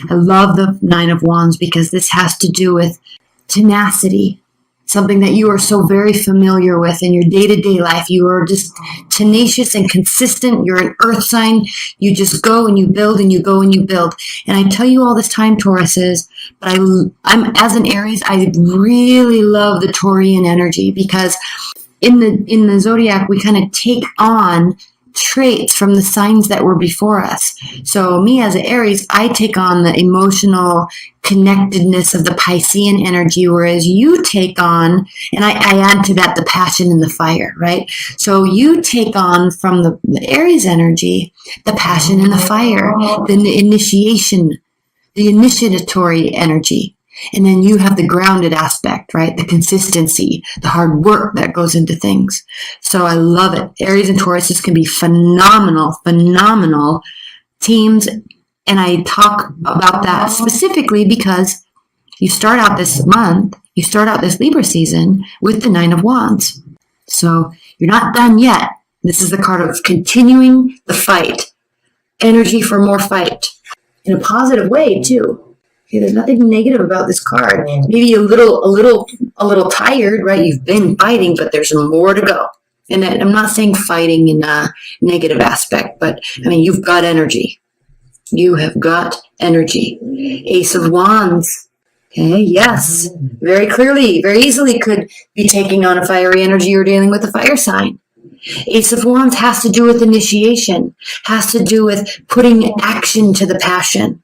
I love the Nine of Wands because this has to do with tenacity, something that you are so very familiar with in your day-to-day life. You are just tenacious and consistent. You're an earth sign. You just go and you build and you go and you build. And I tell you all this time, Tauruses, but I'm as an Aries, I really love the Taurian energy because in the zodiac, we kind of take on traits from the signs that were before us. So me as an Aries, I take on the emotional connectedness of the Piscean energy, whereas you take on, and I add to that the passion and the fire, right? So you take on from the Aries energy, the passion and the fire, the initiation, the initiatory energy. And then you have the grounded aspect, right? The consistency, the hard work that goes into things. So I love it. Aries and Tauruses can be phenomenal teams. And I talk about that specifically because you start out this month, you start out this Libra season with the Nine of Wands. So you're not done yet. This is the card of continuing the fight. Energy for more fight. In a positive way, too. Okay, there's nothing negative about this card. Maybe a little tired, right? You've been fighting, but there's more to go. And I'm not saying fighting in a negative aspect, but I mean, you've got energy. You have got energy. Ace of Wands. Okay, yes. Very clearly, very easily could be taking on a fiery energy or dealing with a fire sign. Ace of Wands has to do with initiation, has to do with putting action to the passion.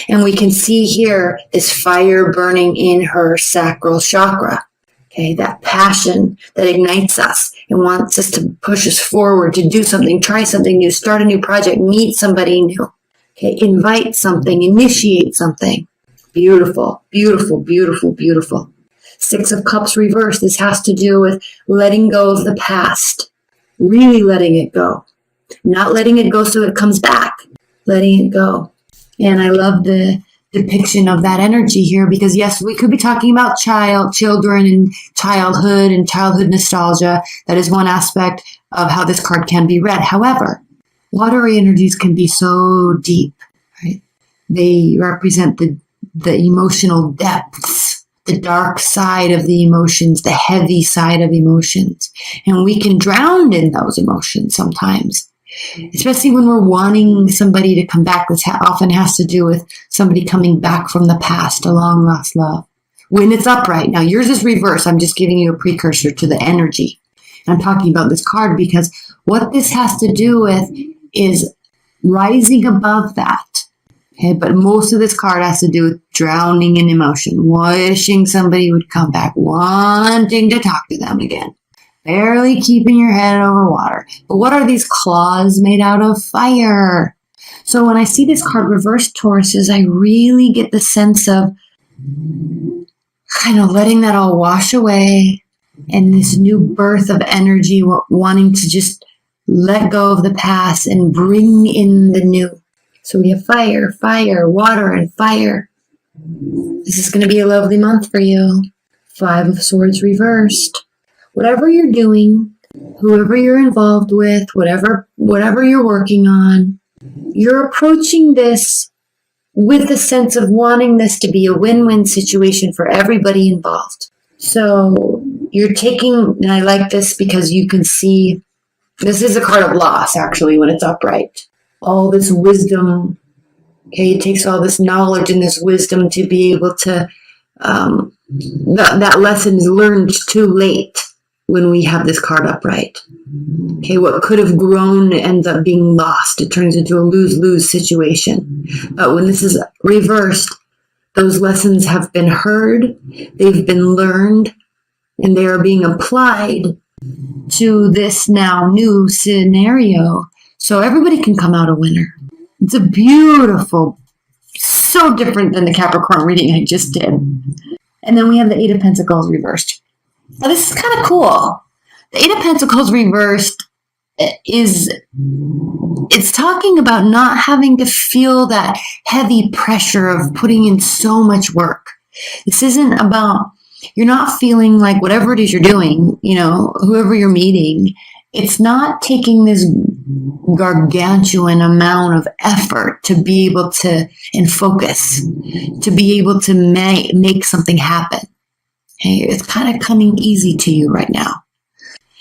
And we can see here this fire burning in her sacral chakra. Okay, that passion that ignites us and wants us to push us forward, to do something, try something new, start a new project, meet somebody new. Okay, invite something, initiate something. Beautiful, beautiful, beautiful, beautiful. Six of Cups reversed. This has to do with letting go of the past. Really letting it go. Not letting it go so it comes back. Letting it go. And I love the depiction of that energy here because, yes, we could be talking about children and childhood nostalgia. That is one aspect of how this card can be read. However, watery energies can be so deep, right? They represent the emotional depths, the dark side of the emotions, the heavy side of emotions. And we can drown in those emotions sometimes. Especially when we're wanting somebody to come back. This often has to do with somebody coming back from the past, a long lost love. When it's upright. Now yours is reverse. I'm just giving you a precursor to the energy. And I'm talking about this card because what this has to do with is rising above that. Okay, but most of this card has to do with drowning in emotion, wishing somebody would come back, wanting to talk to them again. Barely keeping your head over water. But what are these claws made out of? Fire. So when I see this card reversed, Tauruses, I really get the sense of kind of letting that all wash away and this new birth of energy, wanting to just let go of the past and bring in the new. So we have fire, water, and fire. This is going to be a lovely month for you. Five of Swords reversed. Whatever you're doing, whoever you're involved with, whatever you're working on, you're approaching this with the sense of wanting this to be a win-win situation for everybody involved. So you're taking, and I like this because you can see, this is a card of loss actually when it's upright. All this wisdom, okay, it takes all this knowledge and this wisdom to be able to, that lesson is learned too late. When we have this card upright. Okay, what could have grown ends up being lost. It turns into a lose-lose situation. But when this is reversed, those lessons have been heard, they've been learned, and they are being applied to this now new scenario. So everybody can come out a winner. It's a beautiful, so different than the Capricorn reading I just did. And then we have the Eight of Pentacles reversed. Now, this is kind of cool. The Eight of Pentacles reversed it's talking about not having to feel that heavy pressure of putting in so much work. This isn't about, you're not feeling like whatever it is you're doing, whoever you're meeting, It's not taking this gargantuan amount of effort to be able to, and focus, to be able to make something happen. Okay? It's kind of coming easy to you right now.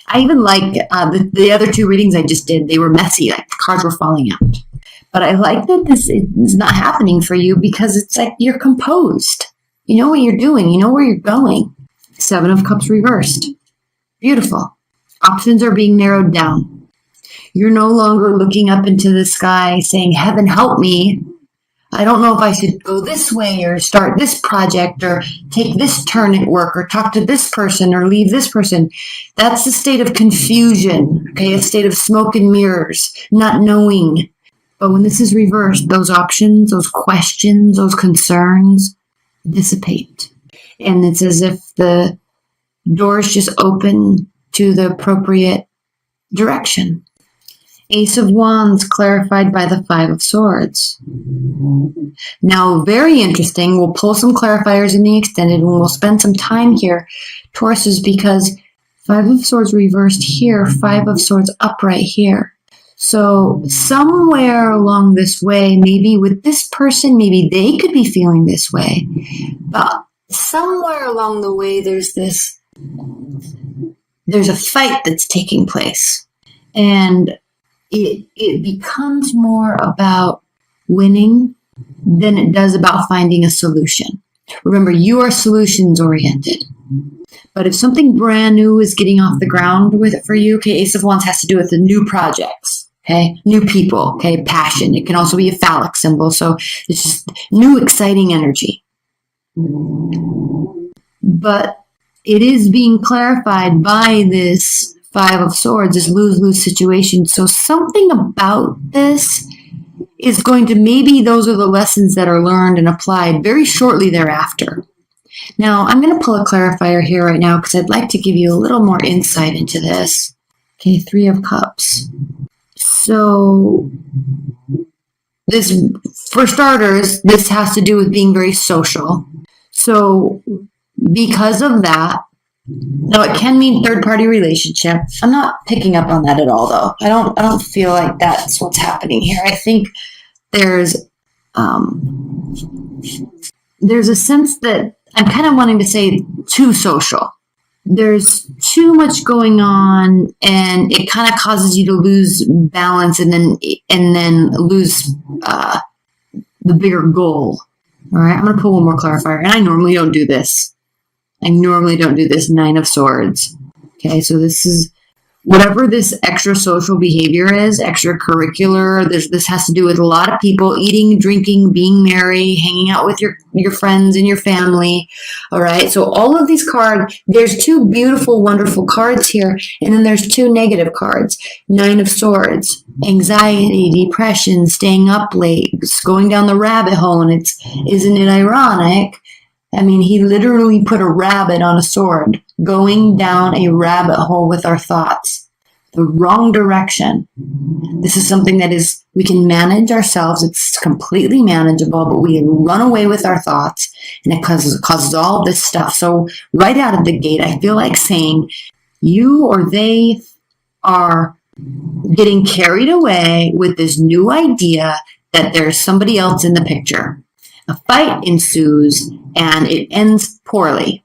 I even like the other two readings I just did. They were messy, like the cards were falling out. But I like that this is not happening for you because it's like you're composed. You know what you're doing. You know where you're going. 7 of Cups reversed. Beautiful. Options are being narrowed down. You're no longer looking up into the sky saying, heaven help me. I don't know if I should go this way or start this project or take this turn at work or talk to this person or leave this person. That's a state of confusion, okay? A state of smoke and mirrors, not knowing. But when this is reversed, those options, those questions, those concerns dissipate. And it's as if the doors just open to the appropriate direction. Ace of Wands clarified by the 5 of Swords. Now, very interesting. We'll pull some clarifiers in the extended and we'll spend some time here, Tauruses, because 5 of Swords reversed here, 5 of Swords upright here. So somewhere along this way, maybe with this person, maybe they could be feeling this way. But somewhere along the way, there's a fight that's taking place. And it becomes more about winning than it does about finding a solution. Remember, you are solutions oriented. But if something brand new is getting off the ground with it for you, okay, Ace of Wands has to do with the new projects, okay, new people, okay, passion. It can also be a phallic symbol, so it's just new, exciting energy. But it is being clarified by this 5 of Swords, this lose-lose situation. So something about this is going to, maybe those are the lessons that are learned and applied very shortly thereafter. Now, I'm going to pull a clarifier here right now because I'd like to give you a little more insight into this. Okay, 3 of Cups. So this, for starters, this has to do with being very social. So because of that, now it can mean third-party relationship. I'm not picking up on that at all, though. I don't feel like that's what's happening here. I think there's a sense that I'm kind of wanting to say too social. There's too much going on, and it kind of causes you to lose balance, and then lose the bigger goal. All right, I'm going to pull one more clarifier, and I normally don't do this. 9 of Swords. Okay, so this is whatever this extra social behavior is, extracurricular. This has to do with a lot of people eating, drinking, being merry, hanging out with your friends and your family. All right, so all of these cards, there's 2 beautiful, wonderful cards here, and then there's 2 negative cards. 9 of Swords, anxiety, depression, staying up late, going down the rabbit hole, and isn't it ironic? I mean, he literally put a rabbit on a sword, going down a rabbit hole with our thoughts. The wrong direction. This is something that we can manage ourselves. It's completely manageable, but we run away with our thoughts, and it causes all this stuff. So right out of the gate, I feel like saying you or they are getting carried away with this new idea that there's somebody else in the picture. A fight ensues, and it ends poorly.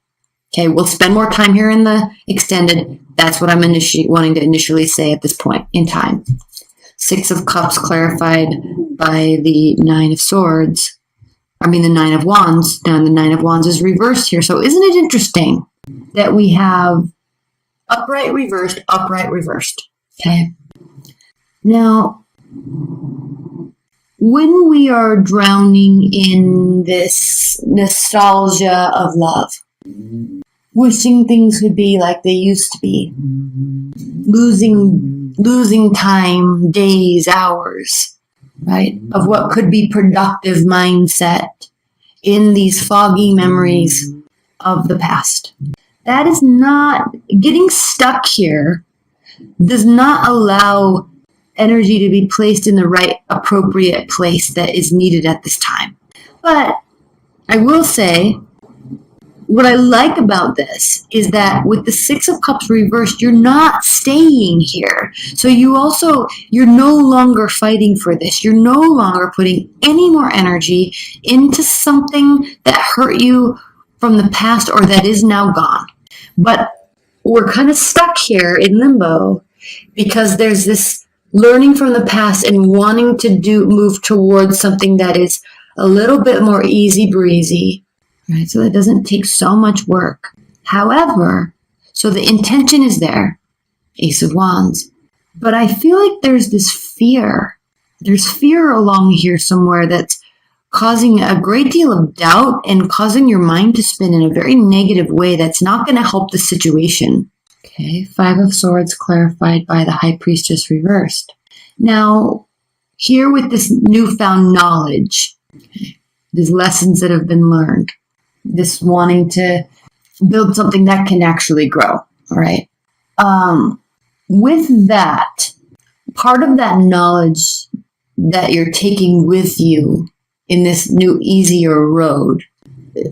Okay, we'll spend more time here in the extended. That's what I'm wanting to initially say at this point in time. 6 of Cups clarified by the 9 of Swords. I mean, the 9 of Wands. Now, the 9 of Wands is reversed here. So isn't it interesting that we have upright, reversed, upright, reversed? Okay. Now, when we are drowning in this nostalgia of love, wishing things would be like they used to be, losing time, days, hours, right, of what could be productive mindset in these foggy memories of the past. That is not, getting stuck here does not allow energy to be placed in the right appropriate place that is needed at this time. But I will say what I like about this is that with the Six of Cups reversed, you're not staying here. So you're no longer fighting for this. You're no longer putting any more energy into something that hurt you from the past or that is now gone. But we're kind of stuck here in limbo because there's this learning from the past and wanting to move towards something that is a little bit more easy breezy. Right, so that doesn't take so much work. However, so the intention is there, Ace of Wands, but I feel like there's this fear. There's fear along here somewhere that's causing a great deal of doubt and causing your mind to spin in a very negative way that's not going to help the situation. Okay, Five of Swords clarified by the High Priestess reversed. Now, here with this newfound knowledge, these lessons that have been learned, this wanting to build something that can actually grow, all right? With that, part of that knowledge that you're taking with you in this new, easier road,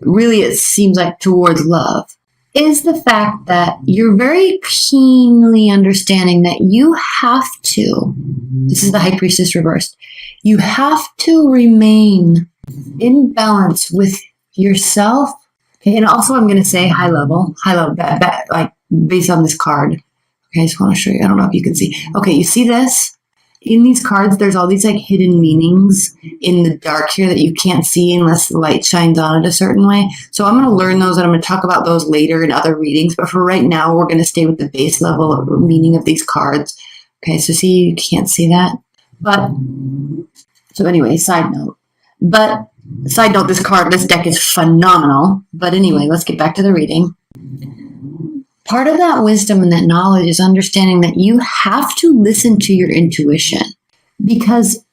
really it seems like towards love, is the fact that you're very keenly understanding that you have to, this is the High Priestess reversed, you have to remain in balance with yourself. Okay, and also I'm going to say high level, like based on this card. Okay, I just want to show you. I don't know if you can see. Okay, you see this? In these cards, there's all these like hidden meanings in the dark here that you can't see unless the light shines on it a certain way. So I'm going to learn those and I'm going to talk about those later in other readings. But for right now, we're going to stay with the base level of meaning of these cards. Okay, so see, you can't see that. But, so anyway, side note, this deck is phenomenal. But anyway, let's get back to the reading. Part of that wisdom and that knowledge is understanding that you have to listen to your intuition, because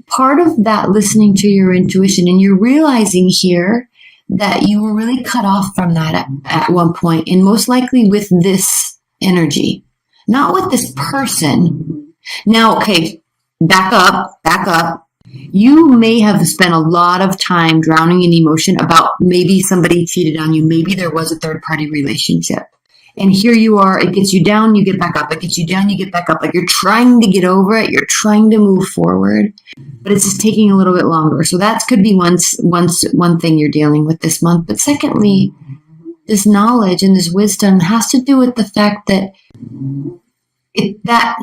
part of that listening to your intuition, and you're realizing here that you were really cut off from that at one point, and most likely with this energy, not with this person. Now, okay, back up. You may have spent a lot of time drowning in emotion about maybe somebody cheated on you. Maybe there was a third-party relationship. And here you are, it gets you down, you get back up. It gets you down, you get back up. Like you're trying to get over it. You're trying to move forward, but it's just taking a little bit longer. So that could be one thing you're dealing with this month. But secondly, this knowledge and this wisdom has to do with the fact that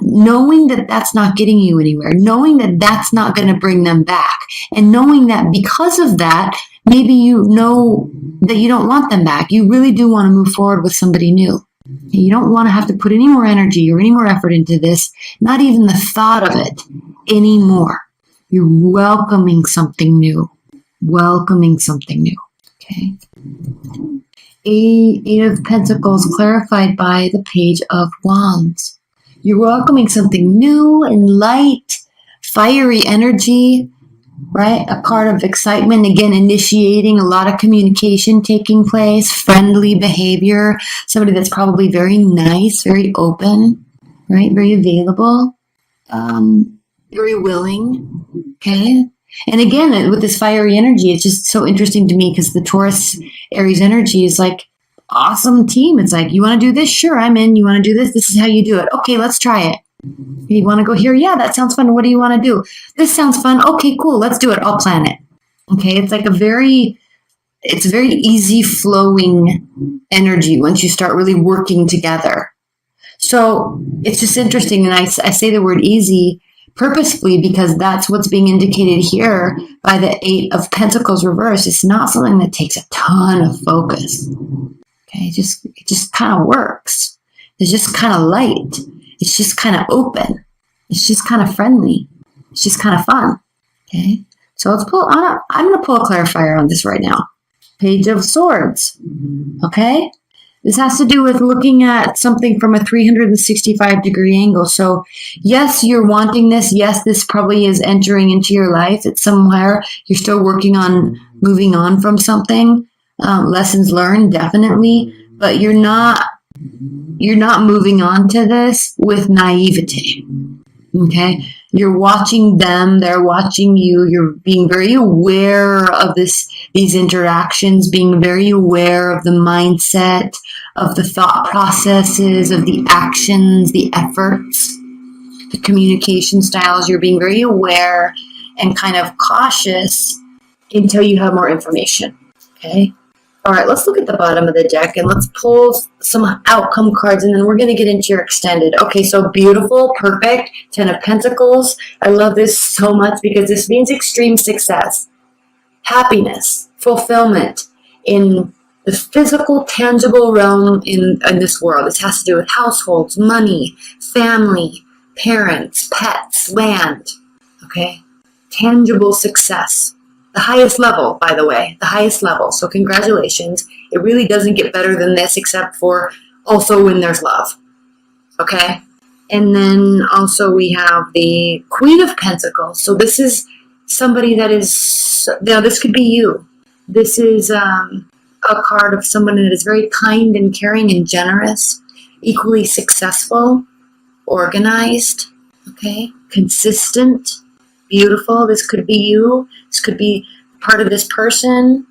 knowing that that's not getting you anywhere, knowing that that's not going to bring them back, and knowing that because of that, maybe you know that you don't want them back. You really do want to move forward with somebody new. You don't want to have to put any more energy or any more effort into this, not even the thought of it anymore. You're welcoming something new. Okay. Eight of Pentacles clarified by the Page of Wands. You're welcoming something new and light, fiery energy, right? A card of excitement, again, initiating a lot of communication taking place, friendly behavior, somebody that's probably very nice, very open, right? Very available, very willing, okay? And again, with this fiery energy, it's just so interesting to me because the Taurus Aries energy is like awesome team. It's like, you want to do this? Sure, I'm in. You want to do this? This is how you do it. Okay, let's try it. You want to go here? Yeah, that sounds fun. What do you want to do? This sounds fun. Okay, cool. Let's do it. I'll plan it. Okay, it's like it's a very easy flowing energy once you start really working together. So it's just interesting. And I say the word easy purposefully because that's what's being indicated here by the Eight of Pentacles reverse. It's not something that takes a ton of focus. Okay, it just kind of works. It's just kind of light. It's just kind of open. It's just kind of friendly. It's just kind of fun. Okay, so let's pull on. I'm going to pull a clarifier on this right now. Page of Swords. Okay, this has to do with looking at something from a 365-degree angle. So yes, you're wanting this. Yes, this probably is entering into your life. It's somewhere you're still working on moving on from something. Lessons learned, definitely, but you're not moving on to this with naivete. Okay, you're watching them, they're watching you. You're being very aware of this these interactions, being very aware of the mindset, of the thought processes, of the actions, the efforts, the communication styles. You're being very aware and kind of cautious until you have more information. Okay? All right, let's look at the bottom of the deck and let's pull some outcome cards, and then we're going to get into your extended. Okay, so beautiful, perfect, 10 of Pentacles. I love this so much because this means extreme success, happiness, fulfillment in the physical, tangible realm in this world. This has to do with households, money, family, parents, pets, land. Okay, tangible success. The highest level, by the way, the highest level. So congratulations. It really doesn't get better than this, except for also when there's love. Okay? And then also we have the Queen of Pentacles. So this is somebody that is, now this could be you. This is a card of someone that is very kind and caring and generous, equally successful, organized, okay, consistent, beautiful. This could be you. This could be part of this person.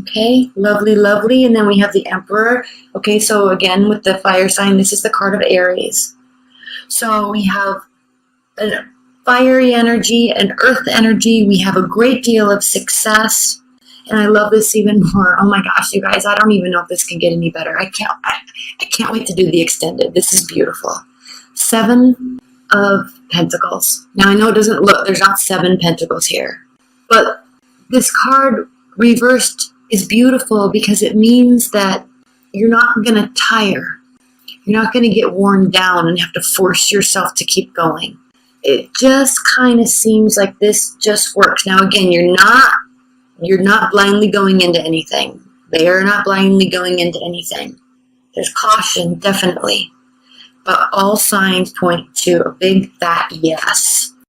Okay, lovely, lovely. And then we have the Emperor. Okay, so again, with the fire sign, this is the card of Aries. So we have a fiery energy, an earth energy. We have a great deal of success. And I love this even more. Oh my gosh, you guys, I don't even know if this can get any better. I can't wait to do the extended. This is beautiful. 7 of Pentacles. Now I know it doesn't look, there's not 7 pentacles here, but this card reversed is beautiful because it means that you're not going to tire. You're not going to get worn down and have to force yourself to keep going. It just kind of seems like this just works. Now again, you're not blindly going into anything. They are not blindly going into anything. There's caution, definitely. But all signs point to a big fat yes.